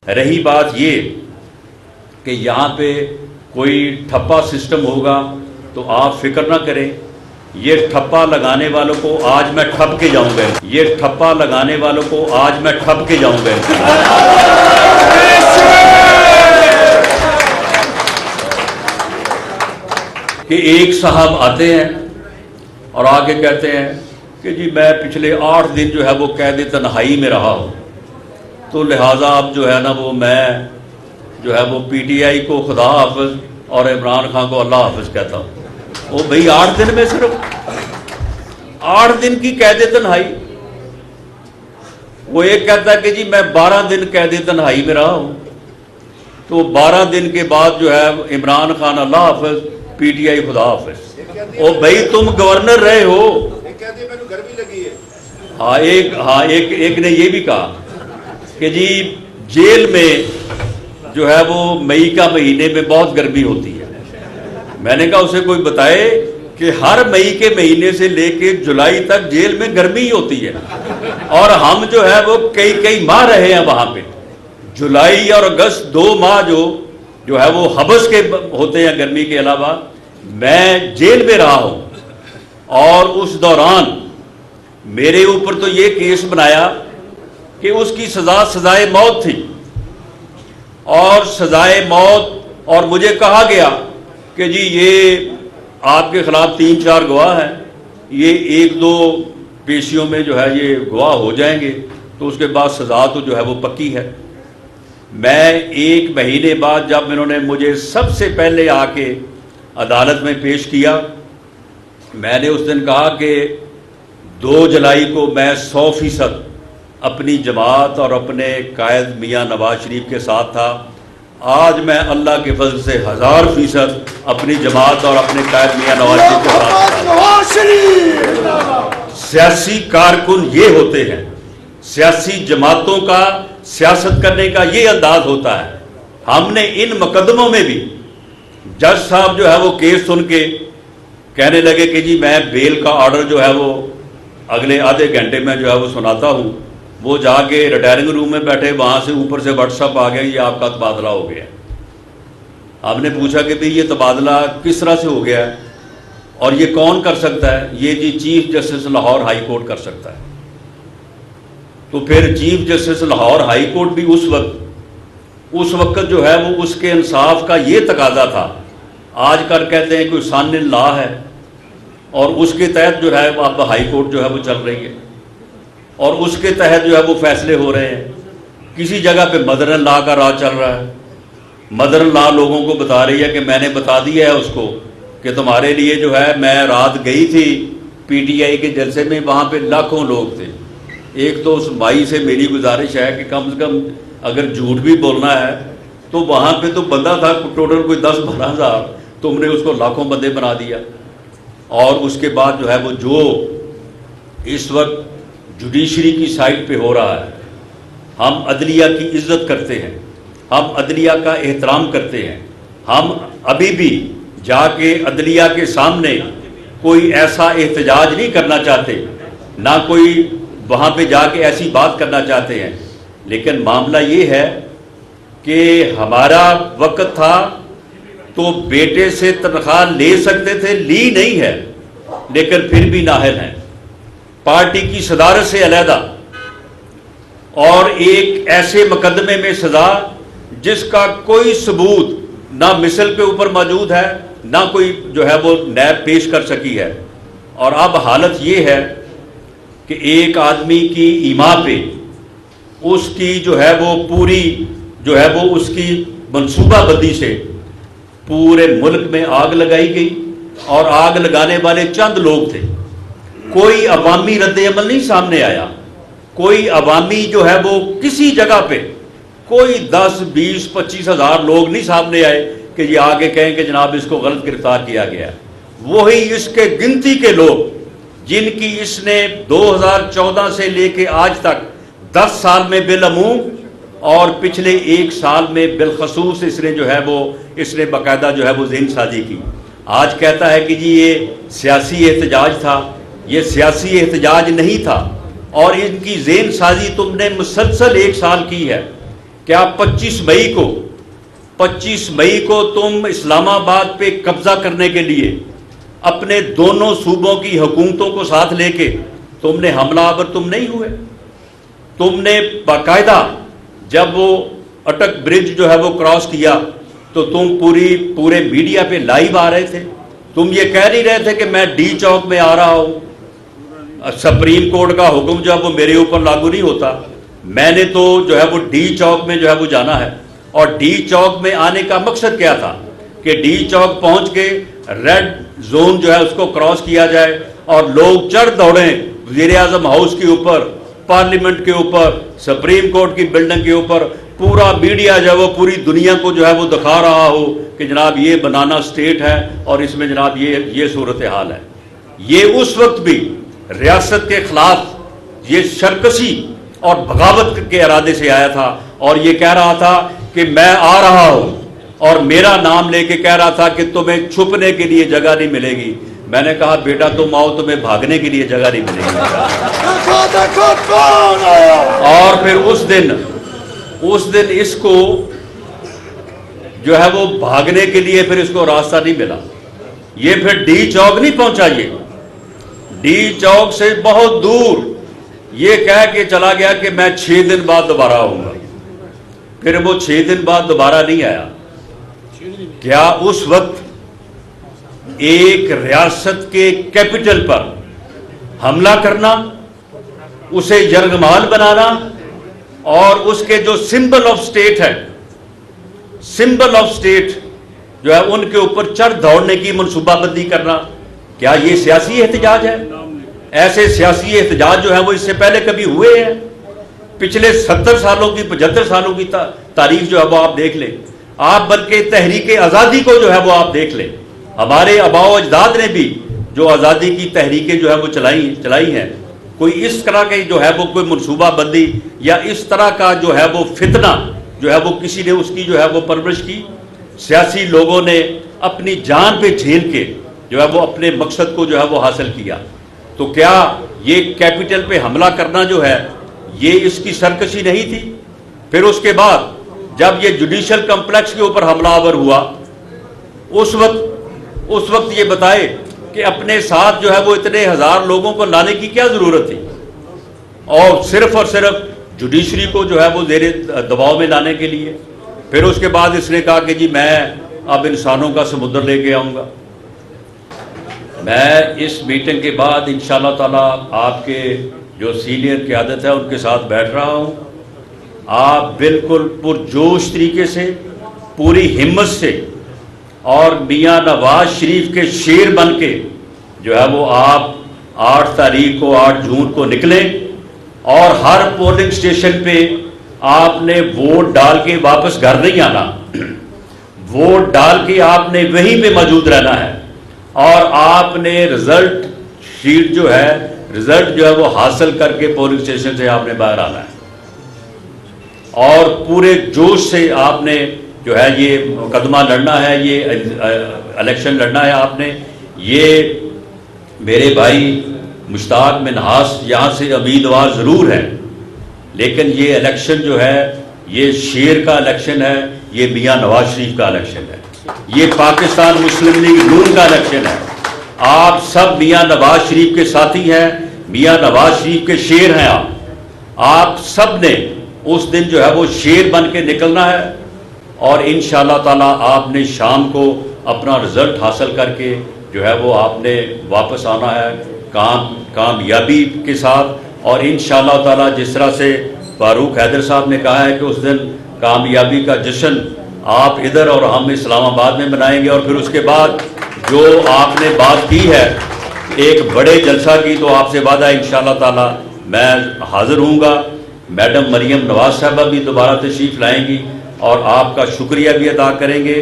رہی بات یہ کہ یہاں پہ کوئی ٹھپا سسٹم ہوگا تو آپ فکر نہ کریں، یہ ٹھپا لگانے والوں کو آج میں ٹھپ کے جاؤں گا، یہ ٹھپا لگانے والوں کو آج میں ٹھپ کے جاؤں گا۔ کہ ایک صاحب آتے ہیں اور آگے کہتے ہیں کہ جی میں پچھلے 8 دن جو ہے وہ قید تنہائی میں رہا ہوں، تو لہٰذا اب جو ہے نا وہ میں جو ہے وہ پی ٹی آئی کو خدا حافظ اور عمران خان کو اللہ حافظ کہتا ہوں۔ وہ بھئی 8 دن میں صرف 8 دن کی قید تنہائی، وہ ایک کہتا ہے کہ جی میں 12 دن قید تنہائی میں رہا ہوں، تو 12 دن کے بعد جو ہے عمران خان اللہ حافظ، پی ٹی آئی خدا حافظ۔ او بھئی تم گورنر رہے ہو۔ ہاں ایک نے یہ بھی کہا کہ جی جیل میں جو ہے وہ مئی کا مہینے میں بہت گرمی ہوتی ہے۔ میں نے کہا اسے کوئی بتائے کہ ہر مئی کے مہینے سے لے کے جولائی تک جیل میں گرمی ہی ہوتی ہے، اور ہم جو ہے وہ کئی ماہ رہے ہیں وہاں پہ۔ جولائی اور اگست 2 ماہ جو ہے وہ حبس کے ہوتے ہیں گرمی کے علاوہ، میں جیل میں رہا ہوں، اور اس دوران میرے اوپر تو یہ کیس بنایا کہ اس کی سزائے موت تھی، اور سزائے موت، اور مجھے کہا گیا کہ جی یہ آپ کے خلاف 3-4 گواہ ہیں، یہ 1-2 پیشیوں میں جو ہے یہ گواہ ہو جائیں گے تو اس کے بعد سزا تو جو ہے وہ پکی ہے۔ میں 1 مہینے بعد جب انہوں نے مجھے سب سے پہلے آ کے عدالت میں پیش کیا، میں نے اس دن کہا کہ 2 جولائی کو میں 100% اپنی جماعت اور اپنے قائد میاں نواز شریف کے ساتھ تھا۔ آج میں اللہ کے فضل سے 1000% اپنی جماعت اور اپنے قائد میاں نواز شریف کے ساتھ تھا۔ سیاسی کارکن یہ ہوتے ہیں، سیاسی جماعتوں کا سیاست کرنے کا یہ انداز ہوتا ہے۔ ہم نے ان مقدموں میں بھی جج صاحب جو ہے وہ کیس سن کے کہنے لگے کہ جی میں بیل کا آرڈر جو ہے وہ اگلے آدھے گھنٹے میں جو ہے وہ سناتا ہوں، وہ جا کے ریٹائرنگ روم میں بیٹھے، وہاں سے اوپر سے واٹس ایپ آ گیا یہ آپ کا تبادلہ ہو گیا۔ آپ نے پوچھا کہ بھئی یہ تبادلہ کس طرح سے ہو گیا ہے اور یہ کون کر سکتا ہے؟ یہ جی chief justice Lahore high court کر سکتا ہے۔ تو پھر chief justice Lahore high court بھی اس وقت جو ہے وہ اس کے انصاف کا یہ تقاضا تھا۔ آج کل کہتے ہیں کوئی سان لا ہے، اور اس کے تحت جو ہے اب ہائی کورٹ جو ہے وہ چل رہی ہے، اور اس کے تحت جو ہے وہ فیصلے ہو رہے ہیں۔ کسی جگہ پہ مدر لا کا راج چل رہا ہے، مدر لا لوگوں کو بتا رہی ہے کہ میں نے بتا دیا ہے اس کو کہ تمہارے لیے جو ہے میں رات گئی تھی پی ٹی آئی کے جلسے میں، وہاں پہ لاکھوں لوگ تھے۔ ایک تو اس مائی سے میری گزارش ہے کہ کم سے کم اگر جھوٹ بھی بولنا ہے تو وہاں پہ تو بندہ تھا ٹوٹل کوئی 10-12 ہزار، تم نے اس کو لاکھوں بندے بنا دیا۔ اور اس کے بعد جو ہے وہ جو اس وقت جوڈیشری کی سائٹ پہ ہو رہا ہے، ہم عدلیہ کی عزت کرتے ہیں، ہم عدلیہ کا احترام کرتے ہیں، ہم ابھی بھی جا کے عدلیہ کے سامنے کوئی ایسا احتجاج نہیں کرنا چاہتے، نہ کوئی وہاں پہ جا کے ایسی بات کرنا چاہتے ہیں۔ لیکن معاملہ یہ ہے کہ ہمارا وقت تھا تو بیٹے سے تنخواہ لے سکتے تھے، لی نہیں ہے، لیکن پھر بھی نااہل ہیں، پارٹی کی صدارت سے علیحدہ، اور ایک ایسے مقدمے میں سزا جس کا کوئی ثبوت نہ مثل کے اوپر موجود ہے، نہ کوئی جو ہے وہ نیب پیش کر سکی ہے۔ اور اب حالت یہ ہے کہ ایک آدمی کی ایما پہ اس کی جو ہے وہ پوری جو ہے وہ اس کی منصوبہ بندی سے پورے ملک میں آگ لگائی گئی، اور آگ لگانے والے چند لوگ تھے۔ کوئی عوامی رد عمل نہیں سامنے آیا، کوئی عوامی جو ہے وہ کسی جگہ پہ کوئی 10-20-25 ہزار لوگ نہیں سامنے آئے کہ یہ آگے کہیں کہ جناب اس کو غلط گرفتار کیا گیا۔ وہی اس کے گنتی کے لوگ جن کی اس نے 2014 سے لے کے آج تک 10 سال میں بالعموم اور پچھلے 1 سال میں بالخصوص اس نے جو ہے وہ اس نے باقاعدہ جو ہے وہ ذہن سازی کی۔ آج کہتا ہے کہ جی یہ سیاسی احتجاج تھا، یہ سیاسی احتجاج نہیں تھا، اور ان کی ذہن سازی تم نے مسلسل 1 سال کی ہے۔ کیا 25 مئی کو تم اسلام آباد پہ قبضہ کرنے کے لیے اپنے دونوں صوبوں کی حکومتوں کو ساتھ لے کے تم نے حملہ آور تم نہیں ہوئے؟ تم نے باقاعدہ جب وہ اٹک برج جو ہے وہ کراس کیا تو تم پورے میڈیا پہ لائیو آ رہے تھے. تم یہ کہہ نہیں رہے تھے کہ میں ڈی چوک میں آ رہا ہوں, سپریم کورٹ کا حکم جو ہے وہ میرے اوپر لاگو نہیں ہوتا. میں نے تو جو ہے وہ ڈی چوک میں جو ہے وہ جانا ہے, اور ڈی چوک میں آنے کا مقصد کیا تھا کہ ڈی چوک پہنچ کے ریڈ زون جو ہے اس کو کراس کیا جائے اور لوگ چڑھ دوڑیں وزیر اعظم ہاؤس کے اوپر, پارلیمنٹ کے اوپر, سپریم کورٹ کی بلڈنگ کے اوپر. پورا میڈیا جو ہے وہ پوری دنیا کو جو ہے وہ دکھا رہا ہو کہ جناب یہ بنانا اسٹیٹ ہے اور اس میں جناب یہ صورتحال ہے. یہ اس وقت بھی ریاست کے خلاف یہ سرکشی اور بغاوت کے ارادے سے آیا تھا, اور یہ کہہ رہا تھا کہ میں آ رہا ہوں, اور میرا نام لے کے کہہ رہا تھا کہ تمہیں چھپنے کے لیے جگہ نہیں ملے گی. میں نے کہا بیٹا تم آؤ, تمہیں بھاگنے کے لیے جگہ نہیں ملے گی. اور پھر اس دن اس کو جو ہے وہ بھاگنے کے لیے پھر اس کو راستہ نہیں ملا. یہ پھر ڈی چوک نہیں پہنچا, یہ ڈی چوک سے بہت دور یہ کہہ کے چلا گیا کہ میں 6 دن بعد دوبارہ آؤں گا. پھر وہ 6 دن بعد دوبارہ نہیں آیا. کیا اس وقت ایک ریاست کے کیپٹل پر حملہ کرنا, اسے یرغمال بنانا, اور اس کے جو سمبل آف اسٹیٹ ہے, سمبل آف اسٹیٹ جو ہے ان کے اوپر چڑھ دوڑنے کی منصوبہ بندی کرنا, کیا یہ سیاسی احتجاج ہے؟ ایسے سیاسی احتجاج جو ہے وہ اس سے پہلے کبھی ہوئے ہیں؟ پچھلے 70 سالوں کی 75 سالوں کی تاریخ جو ہے وہ آپ دیکھ لیں. آپ بلکہ تحریک آزادی کو جو ہے وہ آپ دیکھ لیں. ہمارے آباء و اجداد نے بھی جو آزادی کی تحریکیں جو ہے وہ چلائی ہیں, کوئی اس طرح کے جو ہے وہ کوئی منصوبہ بندی یا اس طرح کا جو ہے وہ فتنہ جو ہے وہ کسی نے اس کی جو ہے وہ پرورش کی؟ سیاسی لوگوں نے اپنی جان پہ جھیل کے جو ہے وہ اپنے مقصد کو جو ہے وہ حاصل کیا. تو کیا یہ کیپٹل پہ حملہ کرنا جو ہے یہ اس کی سرکشی نہیں تھی؟ پھر اس کے بعد جب یہ جوڈیشل کمپلیکس کے اوپر حملہ آور ہوا, اس وقت یہ بتائے کہ اپنے ساتھ جو ہے وہ اتنے ہزار لوگوں کو لانے کی کیا ضرورت تھی, اور صرف جوڈیشری کو جو ہے وہ زیر دباؤ میں لانے کے لیے. پھر اس کے بعد اس نے کہا کہ جی میں اب انسانوں کا سمندر لے کے آؤں گا. میں اس میٹنگ کے بعد انشاءاللہ تعالیٰ آپ کے جو سینئر قیادت ہے ان کے ساتھ بیٹھ رہا ہوں. آپ بالکل پرجوش طریقے سے, پوری ہمت سے, اور میاں نواز شریف کے شیر بن کے جو ہے وہ آپ 8 تاریخ کو 8 جون کو نکلیں, اور ہر پولنگ سٹیشن پہ آپ نے ووٹ ڈال کے واپس گھر نہیں آنا. ووٹ ڈال کے آپ نے وہیں پہ موجود رہنا ہے, اور آپ نے رزلٹ شیٹ جو ہے وہ حاصل کر کے پولنگ سٹیشن سے آپ نے باہر آنا ہے, اور پورے جوش سے آپ نے جو ہے یہ مقدمہ لڑنا ہے, یہ الیکشن لڑنا ہے آپ نے. یہ میرے بھائی مشتاق منہاس یہاں سے امیدوار ضرور ہے, لیکن یہ الیکشن جو ہے یہ شیر کا الیکشن ہے, یہ میاں نواز شریف کا الیکشن ہے, یہ پاکستان مسلم لیگ نون کا الیکشن ہے. آپ سب میاں نواز شریف کے ساتھی ہیں, میاں نواز شریف کے شیر ہیں. آپ سب نے اس دن جو ہے وہ شیر بن کے نکلنا ہے, اور انشاءاللہ تعالیٰ آپ نے شام کو اپنا رزلٹ حاصل کر کے جو ہے وہ آپ نے واپس آنا ہے کامیابی کے ساتھ. اور انشاءاللہ تعالیٰ جس طرح سے فاروق حیدر صاحب نے کہا ہے کہ اس دن کامیابی کا جشن آپ ادھر اور ہم اسلام آباد میں منائیں گے, اور پھر اس کے بعد جو آپ نے بات کی ہے ایک بڑے جلسہ کی, تو آپ سے وعدہ ہے انشاءاللہ تعالیٰ میں حاضر ہوں گا. میڈم مریم نواز صاحبہ بھی دوبارہ تشریف لائیں گی, اور آپ کا شکریہ بھی ادا کریں گے.